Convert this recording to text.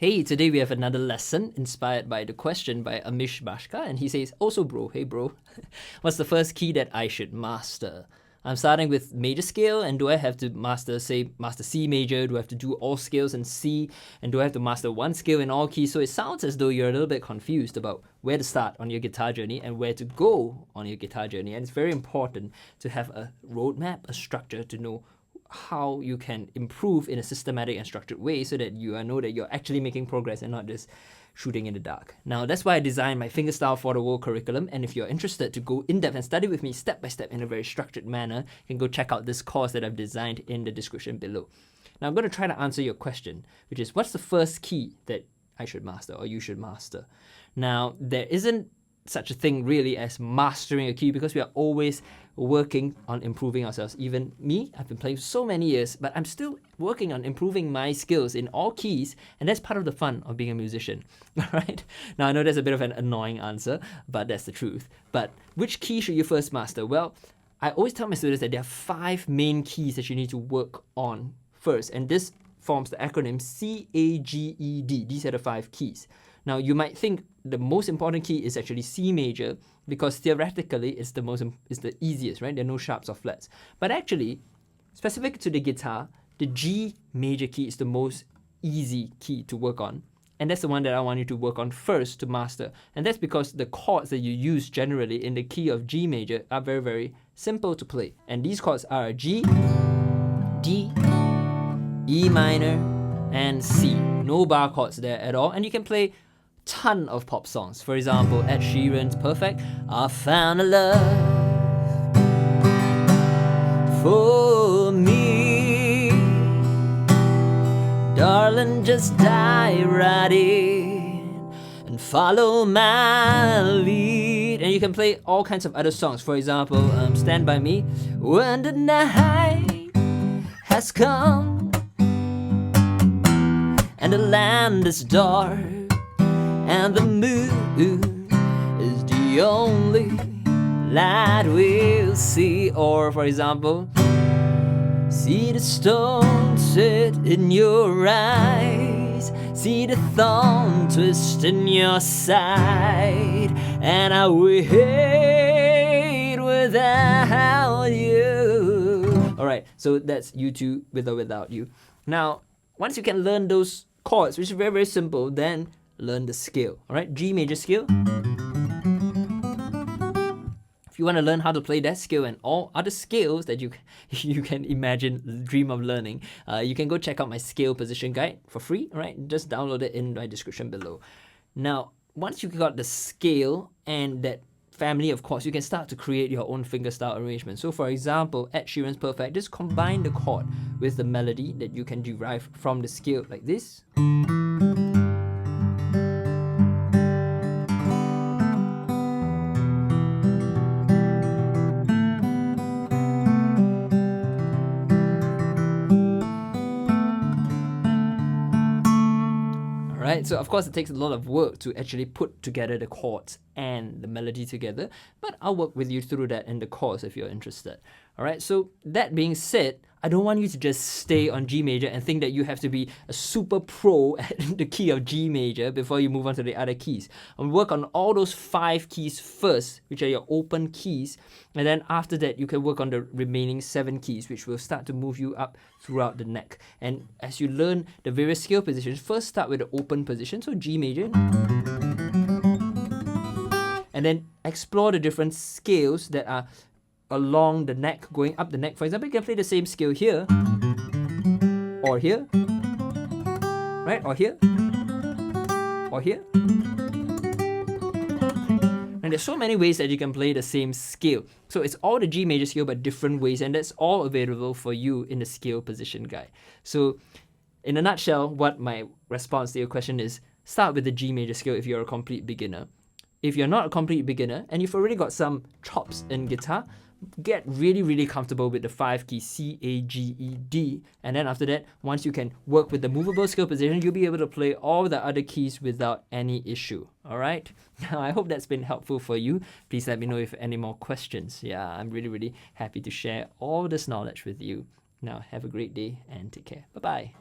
Hey, today we have another lesson inspired by the question by Amish Bashka, and he says, also bro, hey bro, what's the first key that I should master? I'm starting with major scale, and do I have to master C major? Do I have to do all scales in C? And do I have to master one scale in all keys? So it sounds as though you're a little bit confused about where to start on your guitar journey and where to go on your guitar journey. And it's very important to have a roadmap, a structure to know how you can improve in a systematic and structured way so that you know that you're actually making progress and not just shooting in the dark. Now, that's why I designed my fingerstyle for the world curriculum, and if you're interested to go in-depth and study with me step by step in a very structured manner, you can go check out this course that I've designed in the description below. Now, I'm going to try to answer your question, which is, what's the first key that I should master or you should master? Now, there isn't such a thing really as mastering a key because we are always working on improving ourselves. Even me, I've been playing for so many years, but I'm still working on improving my skills in all keys, and that's part of the fun of being a musician, right? Now, I know that's a bit of an annoying answer, but that's the truth. But which key should you first master? Well, I always tell my students that there are 5 main keys that you need to work on first, and this forms the acronym CAGED. These are the 5 keys. Now, you might think the most important key is actually C major because theoretically it's the easiest, right? There are no sharps or flats. But actually, specific to the guitar, the G major key is the most easy key to work on. And that's the one that I want you to work on first to master. And that's because the chords that you use generally in the key of G major are very, very simple to play. And these chords are G, D, E minor, and C. No bar chords there at all. And you can play ton of pop songs. For example, Ed Sheeran's Perfect. I found a love for me. Darling, just dive right in and follow my lead. And you can play all kinds of other songs. For example, Stand By Me. When the night has come and the land is dark and the moon is the only light we'll see. Or, for example, see the stone set in your eyes, see the thorn twist in your side, and I wait without you. Alright, so that's U2 with or without you. Now, once you can learn those chords, which is very, very simple, then learn the scale. Alright, G major scale. If you want to learn how to play that scale and all other scales that you can imagine, dream of learning, you can go check out my scale position guide for free. Alright, just download it in my description below. Now, once you've got the scale and that family of chords, you can start to create your own fingerstyle arrangement. So for example, Ed Sheeran's Perfect, just combine the chord with the melody that you can derive from the scale like this. Right? So of course it takes a lot of work to actually put together the chords and the melody together, but I'll work with you through that in the course if you're interested. Alright, so that being said, I don't want you to just stay on G major and think that you have to be a super pro at the key of G major before you move on to the other keys. I'll work on all those 5 keys first, which are your open keys, and then after that you can work on the remaining 7 keys, which will start to move you up throughout the neck. And as you learn the various scale positions, first start with the open position, so G major, and then explore the different scales that are along the neck, going up the neck. For example, you can play the same scale here, or here, right? Or here, or here. And there's so many ways that you can play the same scale. So it's all the G major scale, but different ways, and that's all available for you in the scale position guide. So in a nutshell, what my response to your question is, start with the G major scale if you're a complete beginner. If you're not a complete beginner and you've already got some chops in guitar, get really, really comfortable with the 5 keys C, A, G, E, D. And then after that, once you can work with the movable scale position, you'll be able to play all the other keys without any issue. Alright? Now, I hope that's been helpful for you. Please let me know if you have any more questions. Yeah, I'm really, really happy to share all this knowledge with you. Now, have a great day and take care. Bye-bye.